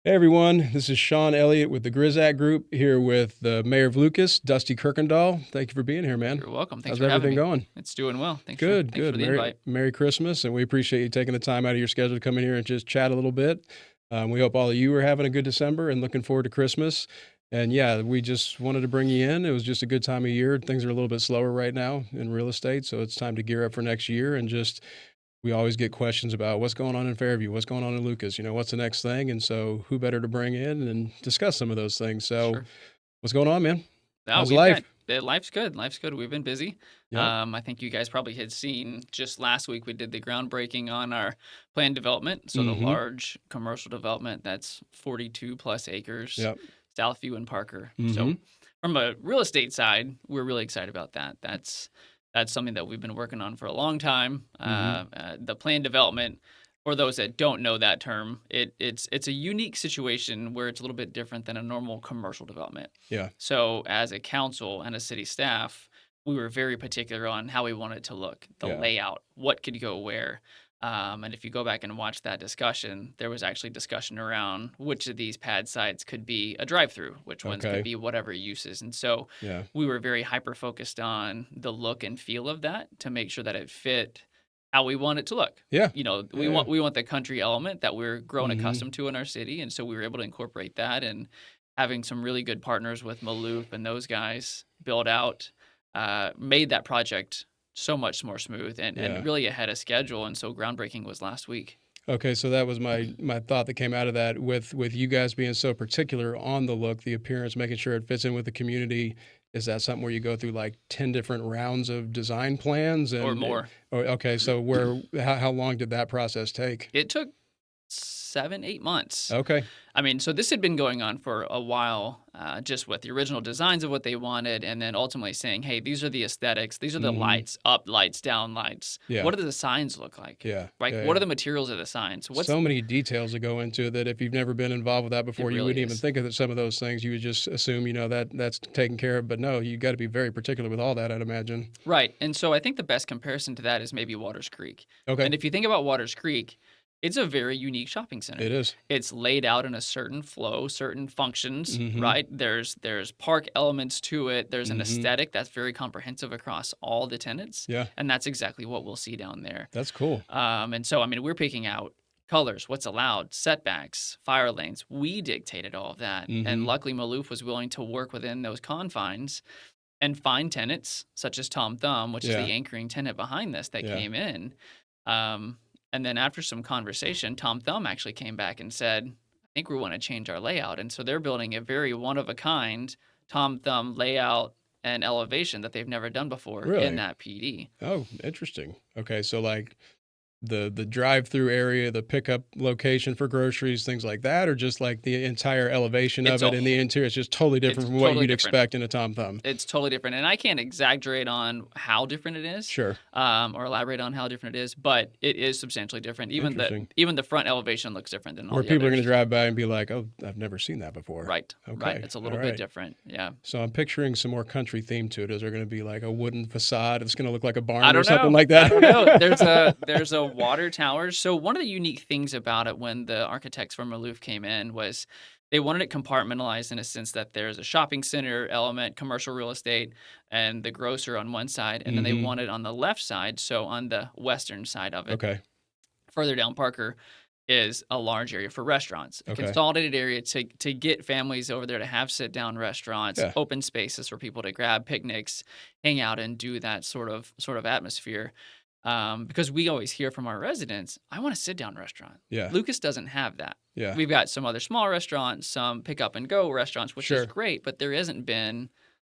Hey everyone, this is Sean Elliott with the Grisak Group here with the Mayor of Lucas, Dusty Kuykendall. Thank you for being here, man. You're welcome. Thanks How's for having everything me. going? It's doing well. Thanks for Good, thanks good. for the Merry invite. Merry Christmas, and we appreciate you taking the time out of your schedule to come in here and just chat a little bit. We hope all of you are having a good December and looking forward to Christmas. And yeah, we just wanted to bring you in. It was just a good time of year. Things are a little bit slower right now in real estate, so it's time to gear up for next year and just we always get questions about what's going on in Fairview, what's going on in Lucas, what's the next thing? And so who better to bring in and discuss some of those things? So Sure. what's going on, man? No, How's we've life? got life's good. Life's good. We've been busy. Yep. I think you guys probably had seen just last week we did the groundbreaking on our planned development. So the Mm-hmm. large commercial development that's 42 plus acres, Yep. Southview and Parker. Mm-hmm. So from a real estate side, we're really excited about that. That's something that we've been working on for a long time. Mm-hmm. The planned development, for those that don't know that term, it's a unique situation where it's a little bit different than a normal commercial development. Yeah. So as a council and a city staff, we were very particular on how we wanted it to look, the Yeah. layout, what could go where. And if you go back and watch that discussion, there was actually discussion around which of these pad sites could be a drive-through, which ones could Okay. be whatever uses. And so Yeah. we were very hyper focused on the look and feel of that to make sure that it fit how we want it to look. Yeah. We Yeah. want the country element that we're grown Mm-hmm. accustomed to in our city, and so we were able to incorporate that. And having some really good partners with Maloof and those guys build out made that project so much more smooth and Yeah. really ahead of schedule. And so groundbreaking was last week. Okay, so that was my thought that came out of that with you guys being so particular on the look, the appearance, making sure it fits in with the community. Is that something where you go through like 10 different rounds of design plans Or and more. okay, so how long did that process take? It took 7, 8 months. Okay. I mean, so this had been going on for a while, just with the original designs of what they wanted, and then ultimately saying, hey, these are the aesthetics, these are the Mm-hmm. lights, up lights, down lights. Yeah. What do the signs look like? Yeah. Right? Yeah. What Yeah. are the materials of the signs? So many details that go into it that if you've never been involved with that It before, you really wouldn't even is. think of some of those things. You would just assume, that's taken care of. But no, you got to be very particular with all that, I'd imagine. Right. And so I think the best comparison to that is maybe Waters Creek. Okay. And if you think about Waters Creek, it's a very unique shopping center. It is. It's laid out in a certain flow, certain functions, Mm-hmm. right? There's park elements to it. There's an Mm-hmm. aesthetic that's very comprehensive across all the tenants. Yeah. And that's exactly what we'll see down there. That's cool. And so, I mean, we're picking out colors, what's allowed, setbacks, fire lanes. We dictated all of that. Mm-hmm. And luckily, Maloof was willing to work within those confines and find tenants such as Tom Thumb, which is Yeah. the anchoring tenant behind this that Yeah. came in. And then after some conversation, Tom Thumb actually came back and said, I think we want to change our layout. And so they're building a very one of a kind Tom Thumb layout and elevation that they've never done before Really? in that PD. Oh, interesting. Okay, so like the drive-through area, the pickup location for groceries, things like that, or just like the entire elevation It's of it in the interior, it's just totally different from what totally you'd different. expect in a Tom Thumb. It's totally different. And I can't exaggerate on how different it is. Sure. Or elaborate on how different it is, but it is substantially different. Even the front elevation looks different than all Where the people are going to others. drive by and be like, "Oh, I've never seen that before." Right. Okay. Right. It's a little All bit right. different. Yeah. So I'm picturing some more country theme to it. Is there going to be like a wooden facade? It's going to look like a barn I or don't something know. like that. I don't know. There's a water tower. So one of the unique things about it when the architects from Maloof came in was they wanted it compartmentalized in a sense that there's a shopping center element, commercial real estate, and the grocer on one side, and then they Mhm. wanted on the left side, so on the western side of it, Okay. further down Parker, is a large area for restaurants, a Okay. consolidated area to get families over there to have sit down restaurants, Yeah. open spaces for people to grab picnics, hang out, and do that sort of atmosphere. Because we always hear from our residents, I want a sit down restaurant. Yeah. Lucas doesn't have that. Yeah. We've got some other small restaurants, some pick up and go restaurants, which Sure. is great, but there hasn't been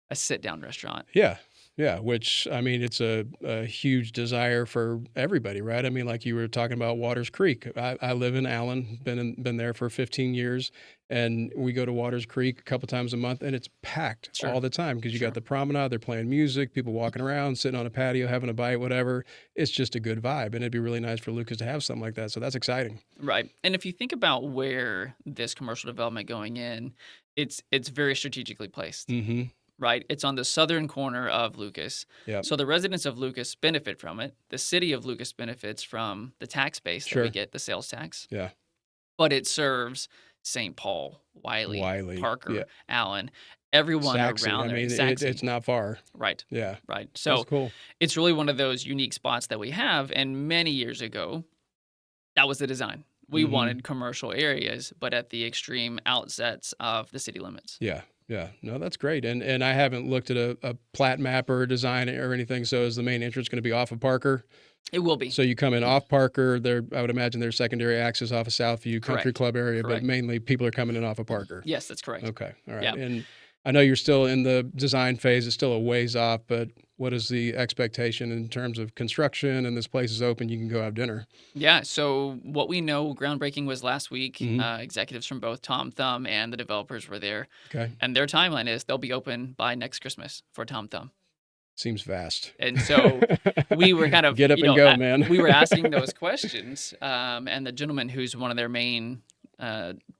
a sit down restaurant. Yeah. Yeah, which I mean, it's a huge desire for everybody, right? I mean, like you were talking about Waters Creek. I live in Allen, been there for 15 years, and we go to Waters Creek a couple times a month, and it's packed Sure. all the time because you Sure. got the promenade, they're playing music, people walking around, sitting on a patio, having a bite, whatever. It's just a good vibe, and it'd be really nice for Lucas to have something like that. So that's exciting. Right. And if you think about where this commercial development going in, it's very strategically placed. Mm-hmm. Right? It's on the southern corner of Lucas. Yep. So the residents of Lucas benefit from it. The city of Lucas benefits from the tax base that we Sure. get, the sales tax. Yeah. But it serves St. Paul, Wiley, Wiley, yeah, Parker, Allen, everyone Saxon. around I there, mean, Saxon. it's not far. Right, Yeah, right. that's So cool. it's really one of those unique spots that we have. And many years ago, that was the design. We Hmm. wanted commercial areas, but at the extreme outsets of the city limits. Yeah, yeah. No, that's great. And I haven't looked at a plat map or a design or anything. So is the main entrance going to be off of Parker? It will be. So you come in off Parker. There, I would imagine there's secondary access off of Southview Country Correct. Club area, but Correct. mainly people are coming in off of Parker. Yes, that's correct. Okay, all right. Yeah. And I know you're still in the design phase. It's still a ways off, but what is the expectation in terms of construction? And this place is open. You can go have dinner. Yeah. So what we know, groundbreaking was last week. Hmm. Executives from both Tom Thumb and the developers were there, Okay, and their timeline is they'll be open by next Christmas for Tom Thumb. seems fast. And so we were kind of Get up and go, man. we were asking those questions, and the gentleman who's one of their main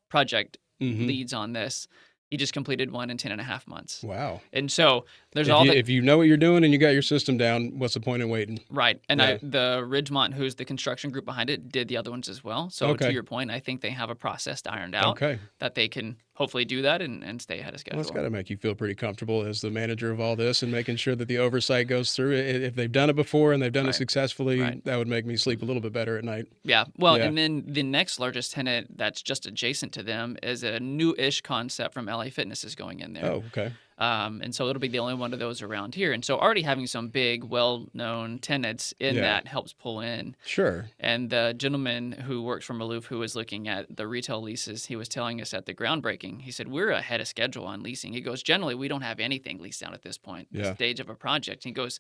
project Hmm. leads on this, he just completed one in 10.5 months. Wow. And so there's If all you, the if you know what you're doing and you got your system down, what's the point in waiting? right. And Yeah. the Ridgemont, who's the construction group behind it, did the other ones as well. So Okay. to your point, I think they have a process ironed out Okay. that they can hopefully do that and stay ahead of Well, schedule. that's got to make you feel pretty comfortable as the manager of all this and making sure that the oversight goes through. If they've done it before and they've done it Right. successfully, Right. that would make me sleep a little bit better at night. Yeah. Well, Yeah. and then the next largest tenant that's just adjacent to them is a new-ish concept from LA Fitness is going in there. Oh, okay. And so it'll be the only one of those around here. And so already having some big, well-known tenants in Yeah. that helps pull in. Sure. And the gentleman who works for Maloof, who was looking at the retail leases, he was telling us at the groundbreaking, he said, we're ahead of schedule on leasing. He goes, generally, we don't have anything leased out at this point, the Yeah. stage of a project. He goes,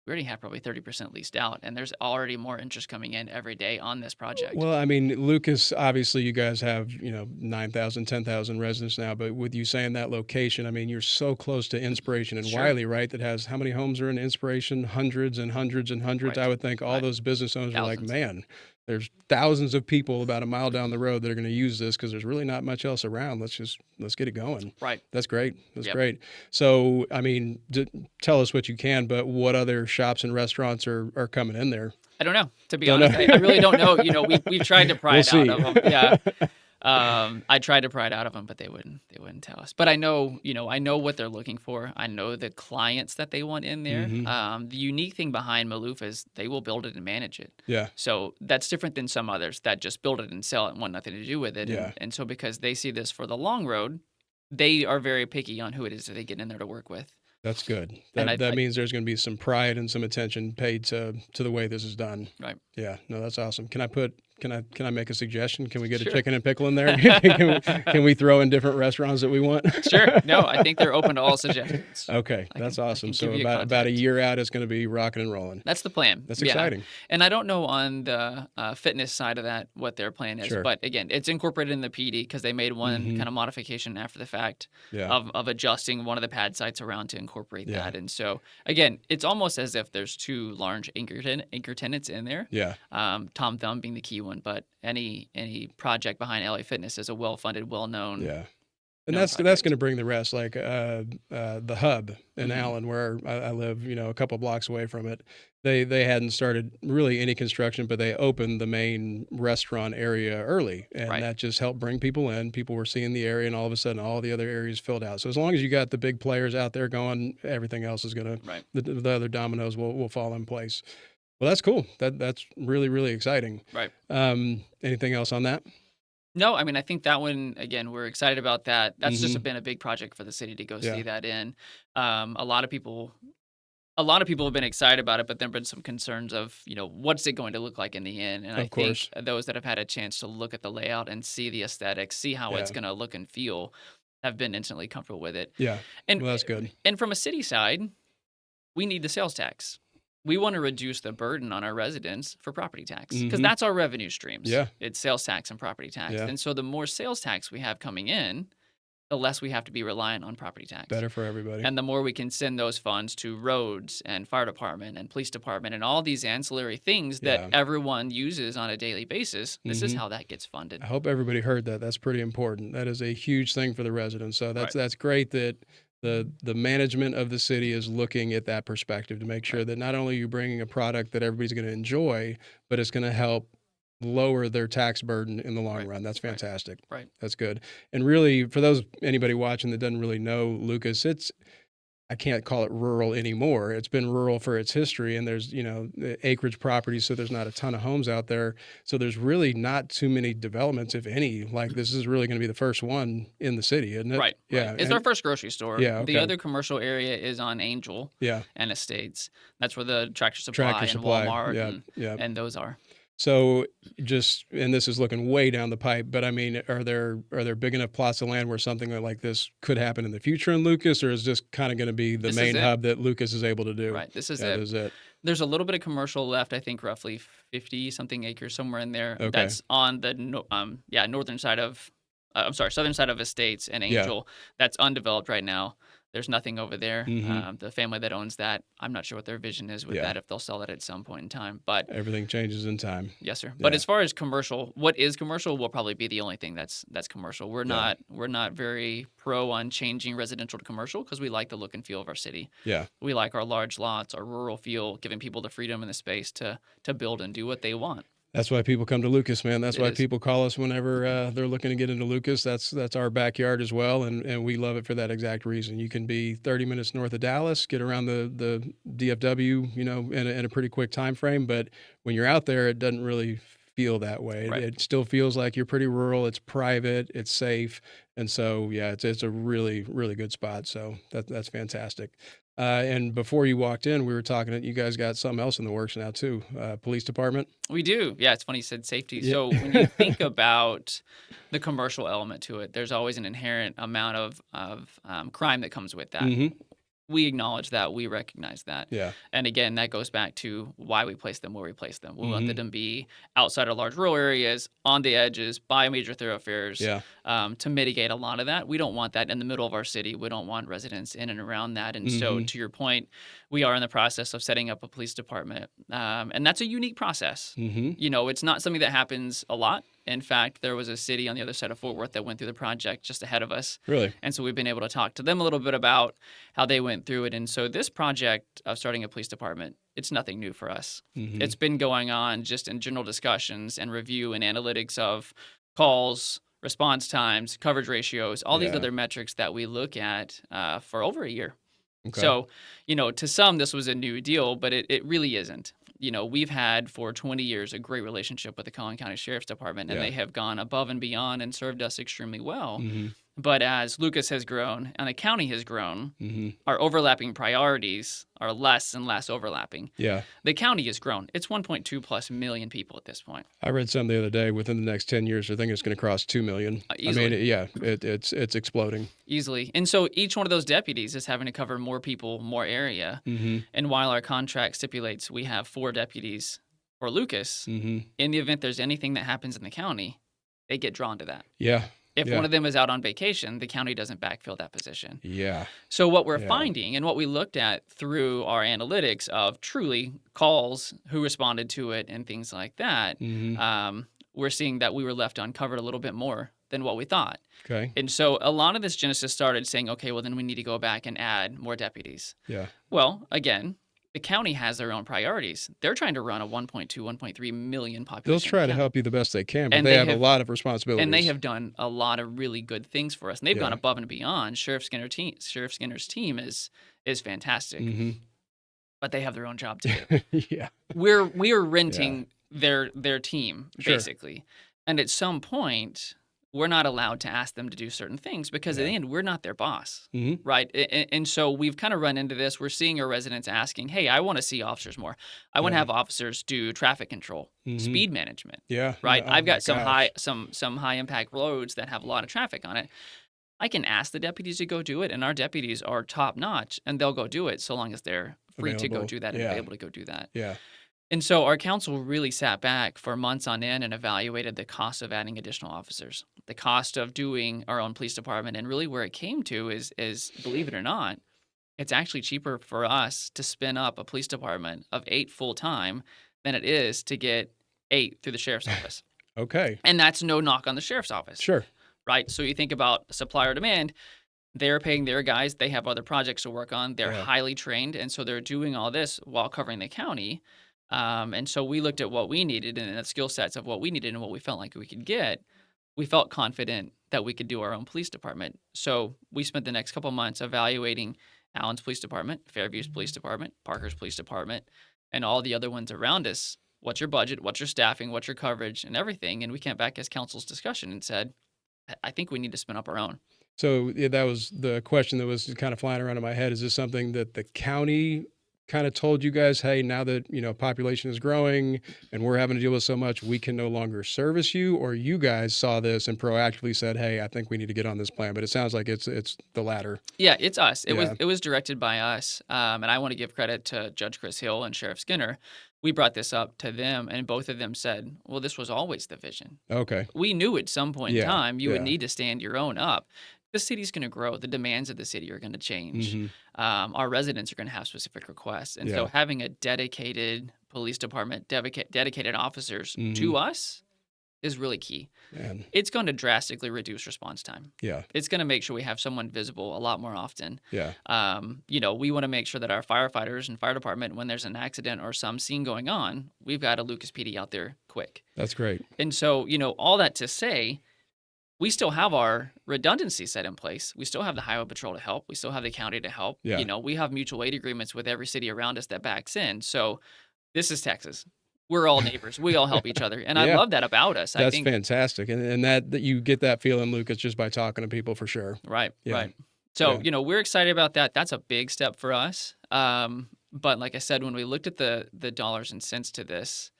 we already have probably 30% leased out, and there's already more interest coming in every day on this project. Well, I mean, Lucas, obviously you guys have, 9,000, 10,000 residents now, but with you saying that location, I mean, you're so close to Inspiration and Sure. Wiley, right? That has how many homes are in Inspiration? Hundreds and hundreds and hundreds. Right. I would think all Right. those business owners are like, Thousands. man, there's thousands of people about a mile down the road that are going to use this because there's really not much else around. Let's get it going. Right. That's great. That's Yep. great. So, I mean, tell us what you can, but what other shops and restaurants are coming in there? I don't know, to be Don't honest. know. I really don't know. We've tried to pry We'll it see. out of them. Yeah. I tried to pry it out of them, but they wouldn't tell us. But I know what they're looking for. I know the clients that they want in there. Mhm. The unique thing behind Maloof is they will build it and manage it. Yeah. So that's different than some others that just build it and sell it and want nothing to do with it. Yeah. And so because they see this for the long road, they are very picky on who it is that they get in there to work with. That's good. And That means there's going to be some pride and some attention paid to the way this is done. Right. Yeah. No, that's awesome. Can I make a suggestion? Can we get Sure. a chicken and pickle in there? can we throw in different restaurants that we want? Sure. No, I think they're open to all suggestions. Okay, I that's can awesome. give So you about a contact. year out, it's going to be rocking and rolling. That's the plan. That's Yeah. exciting. And I don't know on the fitness side of that what their plan is, Sure. but again, it's incorporated in the PD because they made one Mhm. kind of modification after the fact Yeah. of adjusting one of the pad sites around to incorporate Yeah. that. And so again, it's almost as if there's two large anchor tenants in there. Yeah. Tom Thumb being the key one, but any project behind LA Fitness is a well-funded, well-known. Yeah. And No that's project. going to bring the rest, like the hub in Mhm. Allen, where I live, a couple blocks away from it. They hadn't started really any construction, but they opened the main restaurant area early, and Right. that just helped bring people in. People were seeing the area, and all of a sudden, all the other areas filled out. So as long as you got the big players out there going, everything else is going to Right. the other dominoes will fall in place. Well, that's cool. That's really, really exciting. Right. Anything else on that? No, I mean, I think that one, again, we're excited about that. That's just Mhm. been a big project for the city to go Yeah. see that in. A lot of people have been excited about it, but there have been some concerns of, what's it going to look like in the end? And I Of course. think those that have had a chance to look at the layout and see the aesthetics, see how it's Yeah. going to look and feel, have been instantly comfortable with it. Yeah. And Well, that's good. And from a city side, we need the sales tax. We want to reduce the burden on our residents for property tax because Mhm. that's our revenue streams. Yeah. It's sales tax and property tax. Yeah. And so the more sales tax we have coming in, the less we have to be reliant on property tax. Better for everybody. And the more we can send those funds to roads and fire department and police department and all these ancillary things that Yeah. everyone uses on a daily basis, this is Mhm. how that gets funded. I hope everybody heard that. That's pretty important. That is a huge thing for the residents. So that's great that the management of the city is looking at that perspective to make sure that not only are you bringing a product that everybody's going to enjoy, but it's going to help lower their tax burden in the long Right. run. That's Right. fantastic. Right. That's good. And really, for anybody watching that doesn't really know Lucas, I can't call it rural anymore. It's been rural for its history, and there's, acreage properties, so there's not a ton of homes out there. So there's really not too many developments, if any. Like, this is really going to be the first one in the city, isn't it? Right. Yeah. It's our first grocery store. Yeah. The Okay. other commercial area is on Angel Yeah. and Estates. That's where the Tractor Tractor Supply and Supply. Walmart Yeah. Yeah. and those are. So and this is looking way down the pipe, but I mean, are there big enough plots of land where something like this could happen in the future in Lucas, or is this kind of going to be the This main is it. hub that Lucas is able to do? Right. This is Yeah, it. this is it. There's a little bit of commercial left, I think roughly 50 something acres somewhere in there. Okay. That's on the northern side of southern side of Estates and Yeah. Angel. That's undeveloped right now. There's nothing over there. Mhm. The family that owns that, I'm not sure what their vision is with Yeah. that, if they'll sell it at some point in time. But Everything changes in time. yes, sir. But Yeah. as far as commercial, what is commercial will probably be the only thing that's commercial. We're Yeah. not very pro on changing residential to commercial because we like the look and feel of our city. Yeah. We like our large lots, our rural feel, giving people the freedom and the space to build and do what they want. That's why people come to Lucas, man. That's It why is. people call us whenever they're looking to get into Lucas. That's our backyard as well, and we love it for that exact reason. You can be 30 minutes north of Dallas, get around the DFW, in a pretty quick time frame. But when you're out there, it doesn't really feel that way. Right. It still feels like you're pretty rural. It's private. It's safe, and so yeah, it's a really really good spot. So that's fantastic. And before you walked in, we were talking that you guys got something else in the works now too. Police department. We do. Yeah, it's funny you said safety. Yeah. So when you think about the commercial element to it, there's always an inherent amount of crime that comes with that. Hmm. We acknowledge that. We recognize that. Yeah. And again, that goes back to why we place them where we place them. We want Mhm. them to be outside of large rural areas, on the edges, by major thoroughfares, Yeah. to mitigate a lot of that. We don't want that in the middle of our city. We don't want residents in and around that. And so, Mhm. to your point, we are in the process of setting up a police department. And that's a unique process. Hmm. It's not something that happens a lot. In fact, there was a city on the other side of Fort Worth that went through the project just ahead of us. Really. And so we've been able to talk to them a little bit about how they went through it. And so this project of starting a police department, it's nothing new for us. Hmm. It's been going on just in general discussions and review and analytics of calls, response times, coverage ratios, all these Yeah. other metrics that we look at for over a year. Okay. So, to some, this was a new deal, but it really isn't. We've had for 20 years a great relationship with the Collin County Sheriff's Department, and Yeah. they have gone above and beyond and served us extremely well. Hmm. But as Lucas has grown and the county has grown, Hmm. our overlapping priorities are less and less overlapping. Yeah. The county has grown. It's 1.2 plus million people at this point. I read some the other day. Within the next 10 years, I think it's going to cross 2 million. Easily. Yeah, it's exploding. Easily. And so each one of those deputies is having to cover more people, more area. Hmm. And while our contract stipulates we have 4 deputies for Lucas, Hmm. in the event there's anything that happens in the county, they get drawn to that. Yeah. If Yeah. one of them is out on vacation, the county doesn't backfill that position. Yeah. So what we're Yeah. finding and what we looked at through our analytics of truly calls, who responded to it, and things like that, Hmm. we're seeing that we were left uncovered a little bit more than what we thought. Okay. And so a lot of this genesis started saying, okay, well, then we need to go back and add more deputies. Yeah. Well, again, the county has their own priorities. They're trying to run a 1.2, 1.3 million population. They'll try to county. help you the best they can, but And they they have a have- lot of responsibilities. And they have done a lot of really good things for us. And they've Yeah. gone above and beyond. Sheriff Skinner's team is fantastic, Hmm. but they have their own job to do. Yeah. We are renting their team Sure. basically, and at some point we're not allowed to ask them to do certain things because at the Yeah. end we're not their boss, Hmm. right? And so we've kind of run into this. We're seeing our residents asking, "Hey, I want to see officers more. I want to Yeah. have officers do traffic control, Mhm. speed management." Yeah. Right. Oh I've my got some gosh. high impact roads that have a lot of traffic on it. I can ask the deputies to go do it, and our deputies are top notch, and they'll go do it so long as they're free to go Available. do that Yeah. and able to go do that. Yeah. And so our council really sat back for months on end and evaluated the cost of adding additional officers, the cost of doing our own police department, and really where it came to is believe it or not, it's actually cheaper for us to spin up a police department of 8 full time than it is to get 8 through the sheriff's office. Okay. And that's no knock on the sheriff's office, Sure. right? So you think about supply or demand, they're paying their guys, they have other projects to work on, they're Yeah. highly trained, and so they're doing all this while covering the county. And so we looked at what we needed and the skill sets of what we needed and what we felt like we could get. We felt confident that we could do our own police department. So we spent the next couple months evaluating Allen's police department, Fairview's police department, Parker's police department, and all the other ones around us. What's your budget? What's your staffing? What's your coverage and everything? And we came back as council's discussion and said, I think we need to spin up our own. So yeah, that was the question that was kind of flying around in my head. Is this something that the county kind of told you guys, hey, now that, population is growing and we're having to deal with so much, we can no longer service you? Or you guys saw this and proactively said, hey, I think we need to get on this plan? But it sounds like it's the latter. Yeah, it's us. Yeah. It was directed by us. And I want to give credit to Judge Chris Hill and Sheriff Skinner. We brought this up to them, and both of them said, well, this was always the vision. Okay. We knew at some point in Yeah, time you would yeah. need to stand your own up. The city's going to grow. The demands of the city are going to change. Mhm. Our residents are going to have specific requests. And so Yeah. having a dedicated police department, dedicated officers Mhm. to us is really key. Man. It's going to drastically reduce response time. Yeah. It's going to make sure we have someone visible a lot more often. Yeah. We want to make sure that our firefighters and fire department, when there's an accident or some scene going on, we've got a Lucas PD out there quick. That's great. And so, all that to say, we still have our redundancy set in place. We still have the highway patrol to help. We still have the county to help. Yeah. We have mutual aid agreements with every city around us that backs in. So this is Texas. We're all neighbors. We all help each other. And I Yeah. love that about us. I That's think fantastic. And that you get that feeling, Lucas, just by talking to people for sure. Right, Yeah. right. So, Yeah. we're excited about that. That's a big step for us. But like I said, when we looked at the dollars and cents to this,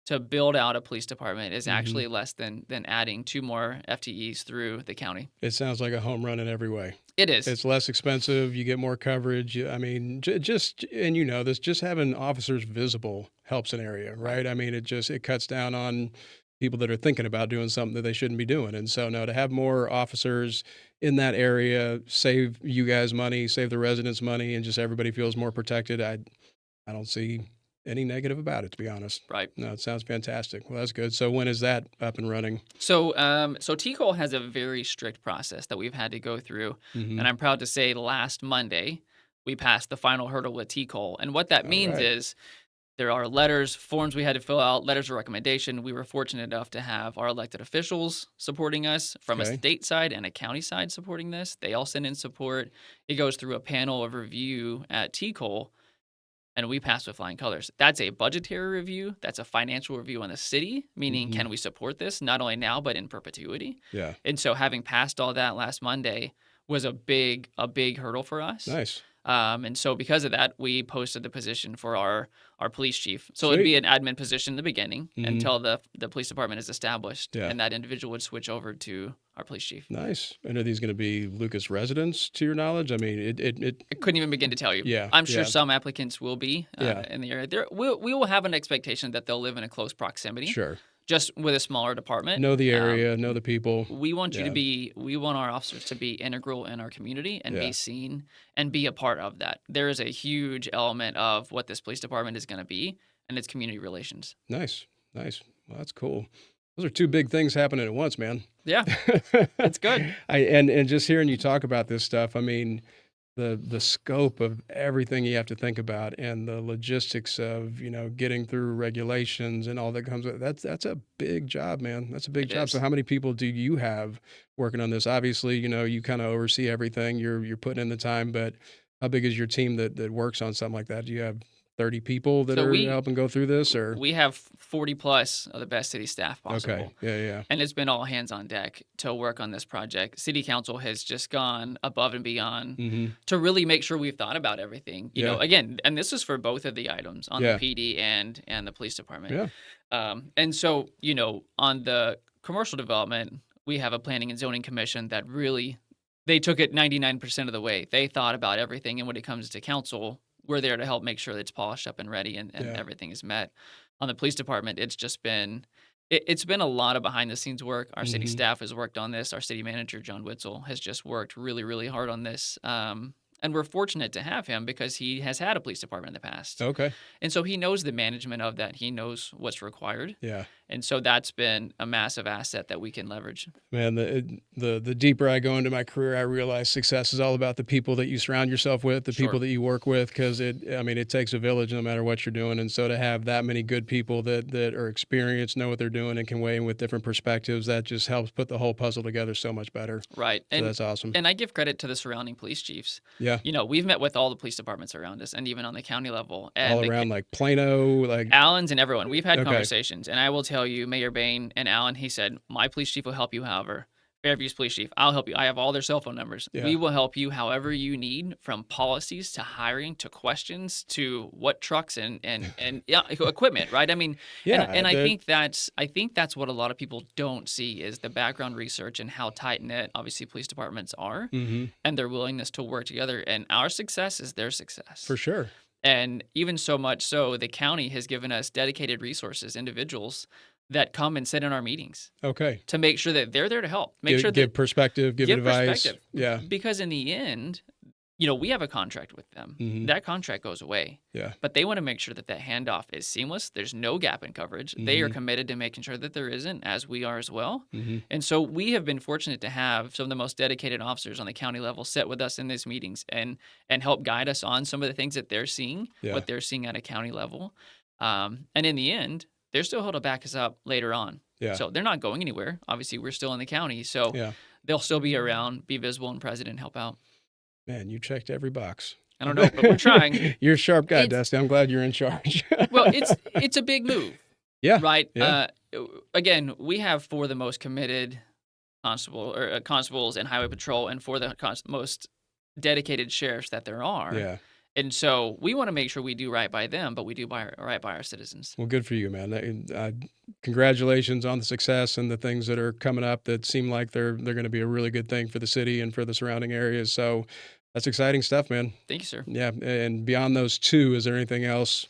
to build out a police department is actually less than adding 2 more FTEs through the county. It sounds like a home run in every way. It is. It's less expensive. You get more coverage. I mean, just just having officers visible helps an area, right? I mean, it cuts down on people that are thinking about doing something that they shouldn't be doing. And so, no, to have more officers in that area, save you guys money, save the residents money, and just everybody feels more protected. I don't see any negative about it, to be honest. Right. No, it sounds fantastic. Well, that's good. So when is that up and running? So, TCOL has a very strict process that we've had to go through. Mhm. And I'm proud to say last Monday, we passed the final hurdle with TCOL. And what that means right. is there are letters, forms we had to fill out, letters of recommendation. We were fortunate enough to have our elected officials supporting us from a Okay. state side and a county side supporting this. They all send in support. It goes through a panel of review at TCOL, and we passed with flying colors. That's a budgetary review. That's a financial review on the city, meaning Mhm. can we support this not only now but in perpetuity? Yeah. And so having passed all that last Monday was a big hurdle for us. Nice. And so because of that, we posted the position for our police chief. So it'd be an admin position in the beginning Mhm. until the police department is established, Yeah. and that individual would switch over to our police chief. Nice. And are these going to be Lucas residents, to your knowledge? I mean, I couldn't even begin to tell you. Yeah, I'm sure yeah. some applicants will be Yeah. in the area. We will have an expectation that they'll live in a close proximity, Sure. just with a smaller department. Know the area, know the people. We want you to Yeah. we want our officers to be integral in our community and Yeah. be seen and be a part of that. There is a huge element of what this police department is going to be, and it's community relations. Nice. Nice. Well, that's cool. Those are 2 big things happening at once, man. Yeah, it's good. And just hearing you talk about this stuff, I mean, the scope of everything you have to think about and the logistics of, getting through regulations and all that comes with that's a big job, man. That's a big It job. is. So how many people do you have working on this? Obviously, you kind of oversee everything. You're putting in the time, but how big is your team that works on something like that? Do you have 30 people that So are helping go through this, or? We have 40 plus of the best city staff possible. Okay. Yeah. And it's been all hands on deck to work on this project. City Council has just gone above and beyond Mm-hmm. to really make sure we've thought about everything. You know, Yeah. again, and this is for both of the items on Yeah. the PD and the police department. Yeah. And so, on the commercial development, we have a planning and zoning commission that really they took it 99% of the way. They thought about everything, and when it comes to council, we're there to help make sure that it's polished up and ready and Yeah. everything is met. On the police department, it's just been it's been a lot of behind the scenes work. Our city Mhm. staff has worked on this. Our city manager, John Witzel, has just worked really, really hard on this. And we're fortunate to have him because he has had a police department in the past. Okay. And so he knows the management of that. He knows what's required. Yeah. And so that's been a massive asset that we can leverage. Man, the deeper I go into my career, I realize success is all about the people that you surround yourself with, the people that you work with, because it takes a village no matter what you're doing. And so to have that many good people that are experienced, know what they're doing, and can weigh in with different perspectives, that just helps put the whole puzzle together so much better. Right. So that's awesome. And I give credit to the surrounding police chiefs. Yeah. We've met with all the police departments around us and even on the county level. And all around like Plano, like Allens and everyone. We've had conversations. And I will tell you, Mayor Bain and Allen, he said, my police chief will help you however. Fairview's police chief, I'll help you. I have all their cell phone numbers. Yeah. We will help you however you need, from policies to hiring to questions to what trucks and equipment, right? I mean, and I think that's what a lot of people don't see is the background research and how tight knit obviously police departments are, and their willingness to work together. And our success is their success. For sure. And even so much so, the county has given us dedicated resources, individuals that come and sit in our meetings. Okay. To make sure that they're there to help. Give perspective, give advice. Perspective. Yeah. Because in the end, we have a contract with them. That contract goes away. Yeah. But they want to make sure that handoff is seamless. There's no gap in coverage. They are committed to making sure that there isn't, as we are as well. And so we have been fortunate to have some of the most dedicated officers on the county level sit with us in these meetings and help guide us on some of the things that they're seeing, what they're seeing at a county level. And in the end, they're still able to back us up later on. Yeah. So they're not going anywhere. Obviously, we're still in the county. So they'll still be around, be visible and present, and help out. Man, you checked every box. I don't know, but we're trying. You're a sharp guy, Dusty. I'm glad you're in charge. Well, it's a big move. Yeah. Right? Yeah. Again, we have 4 of the most committed constables in highway patrol and 4 of the most dedicated sheriffs that there are. Yeah. And so we want to make sure we do right by them, but we do right by our citizens. Well, good for you, man. Congratulations on the success and the things that are coming up that seem like they're going to be a really good thing for the city and for the surrounding areas. So that's exciting stuff, man. Thank you, sir. Yeah. And beyond those 2, is there anything else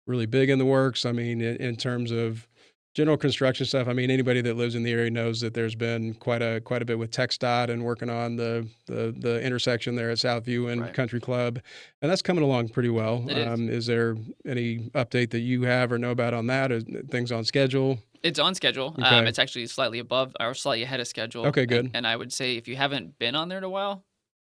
really big in the works? I mean, in terms of general construction stuff, I mean, anybody that lives in the area knows that there's been quite a bit with TxDOT and working on the intersection there at Southview and Country Club, and that's coming along pretty well. Is there any update that you have or know about on that? Are things on schedule? It's on schedule. Okay. It's actually slightly above or slightly ahead of schedule. Okay, good. And I would say if you haven't been on there in a while,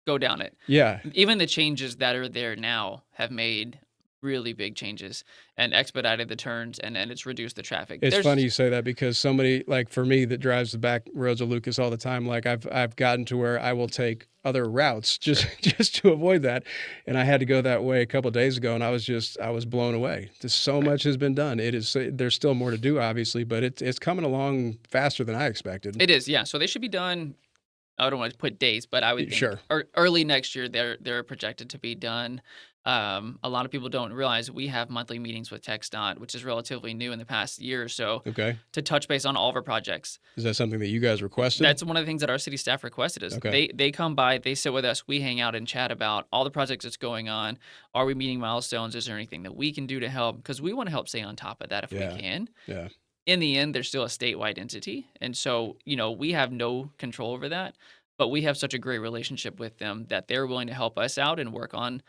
go down it. Yeah. Even the changes that are there now have made really big changes and expedited the turns, and it's reduced the traffic. It's funny you say that because somebody, like for me that drives the back roads of Lucas all the time, like I've gotten to where I will take other routes just to avoid that. And I had to go that way a couple of days ago, and I was blown away. Just so much has been done. There's still more to do, obviously, but it's coming along faster than I expected. It is, yeah. So they should be done. I don't want to put dates, but I would think early next year they're projected to be done. A lot of people don't realize we have monthly meetings with TxDOT, which is relatively new in the past year or so. Okay. To touch base on all of our projects. Is that something that you guys requested? That's one of the things that our city staff requested us. Okay. They come by, they sit with us, we hang out and chat about all the projects that's going on. Are we meeting milestones? Is there anything that we can do to help? Because we want to help stay on top of that if we can. Yeah. In the end, there's still a statewide entity. And so, we have no control over that. But we have such a great relationship with them that they're willing to help us out and work on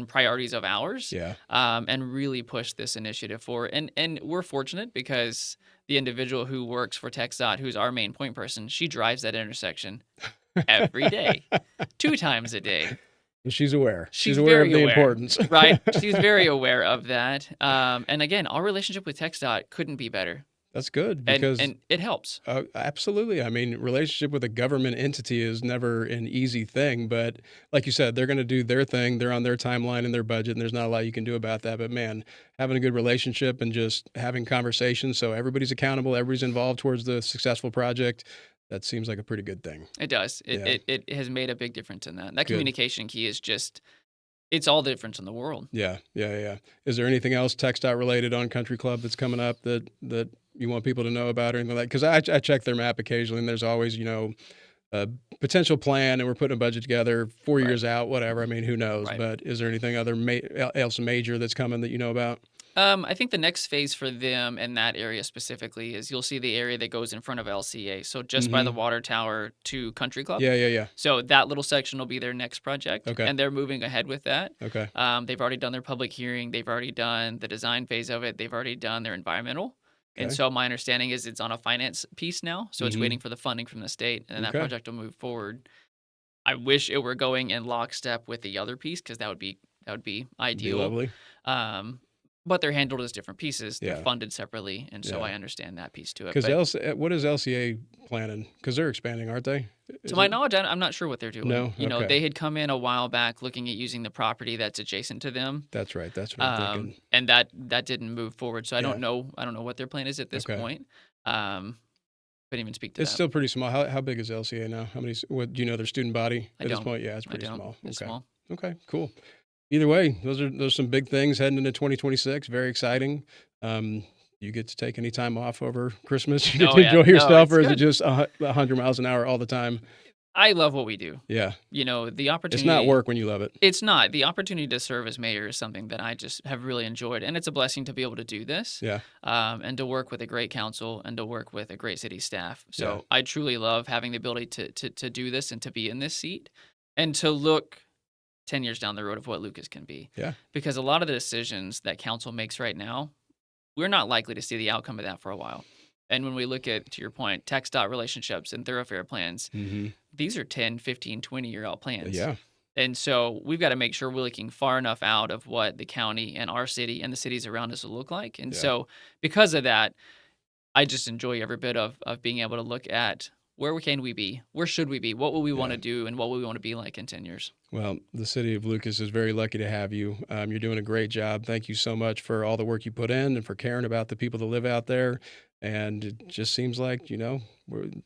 priorities of ours, and really push this initiative forward. And we're fortunate because the individual who works for TxDOT, who's our main point person, she drives that intersection every day, 2 times a day. And she's aware. She's aware of the importance. Right. She's very aware of that. And again, our relationship with TxDOT couldn't be better. That's good because and it helps. Absolutely. I mean, relationship with a government entity is never an easy thing, but like you said, they're going to do their thing. They're on their timeline and their budget, and there's not a lot you can do about that. But man, having a good relationship and just having conversations so everybody's accountable, everybody's involved towards the successful project, that seems like a pretty good thing. It does. It has made a big difference in that. That communication key is just, it's all the difference in the world. Yeah. Is there anything else TxDOT related on Country Club that's coming up that you want people to know about or anything like that? Because I check their map occasionally, and there's always, a potential plan, and we're putting a budget together 4 years out, whatever. I mean, who knows? But is there anything else major that's coming that you know about? I think the next phase for them in that area specifically is you'll see the area that goes in front of LCA. So just by the Mhm. water tower to Country Club. Yeah, yeah, yeah. So that little section will be their next project, Okay. and they're moving ahead with that. Okay. They've already done their public hearing. They've already done the design phase of it. They've already done their environmental. And Okay. so my understanding is it's on a finance piece now. So it's waiting Mhm. for the funding from the state, and then that Okay. project will move forward. I wish it were going in lockstep with the other piece because that would be Be ideal. lovely. Um, but they're handled as different pieces. They're Yeah. funded separately, and so Yeah. I understand that piece to it. Because But what is LCA planning? Because they're expanding, aren't they? to Is my it? knowledge, I'm not sure what they're doing. No. You know, Okay. they had come in a while back looking at using the property that's adjacent to them, That's right. That's what I'm thinking. and that didn't move forward. So I don't Yeah. know. I don't know what their plan is at this Okay. point. Um, couldn't even speak to It's that. still pretty small. How big is LCA now? How many? What do you know? Their student body I at this don't. point? Yeah, it's I pretty don't. small. It's Okay. small. Okay. Cool. Either way, those are some big things heading into 2026. Very exciting. You get to take any time off over Christmas? You get No, to yeah, enjoy no, yourself, it's or is it good. just 100 miles an hour all the time? I love what we do. Yeah. You know, the It's not opportunity. work when you love it. It's not. The opportunity to serve as mayor is something that I just have really enjoyed, and it's a blessing to be able to do this, Yeah. and to work with a great council and to work with a great city staff. Yeah. So I truly love having the ability to do this and to be in this seat and to look 10 years down the road of what Lucas can be. Yeah. Because a lot of the decisions that council makes right now, we're not likely to see the outcome of that for a while. And when we look at, to your point, text dot relationships and thoroughfare plans, Mm-hmm. these are 10, 15, 20-year-old plans. Yeah. And so we've got to make sure we're looking far enough out of what the county and our city and the cities around us will look like. And Yeah. so because of that, I just enjoy every bit of being able to look at where can we be? Where should we be? What will we want Yeah. to do? And what will we want to be like in 10 years? Well, the city of Lucas is very lucky to have you. You're doing a great job. Thank you so much for all the work you put in and for caring about the people that live out there. And it just seems like,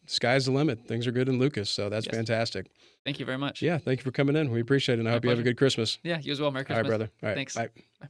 sky's the limit. Things are good in Lucas. So that's Yes. fantastic. Thank you very much. Yeah. Thank you for coming in. We appreciate it. And I My hope you have a pleasure. good Christmas. Yeah, you as well. Merry All right, Christmas. brother. All right. Thanks. Bye. Bye.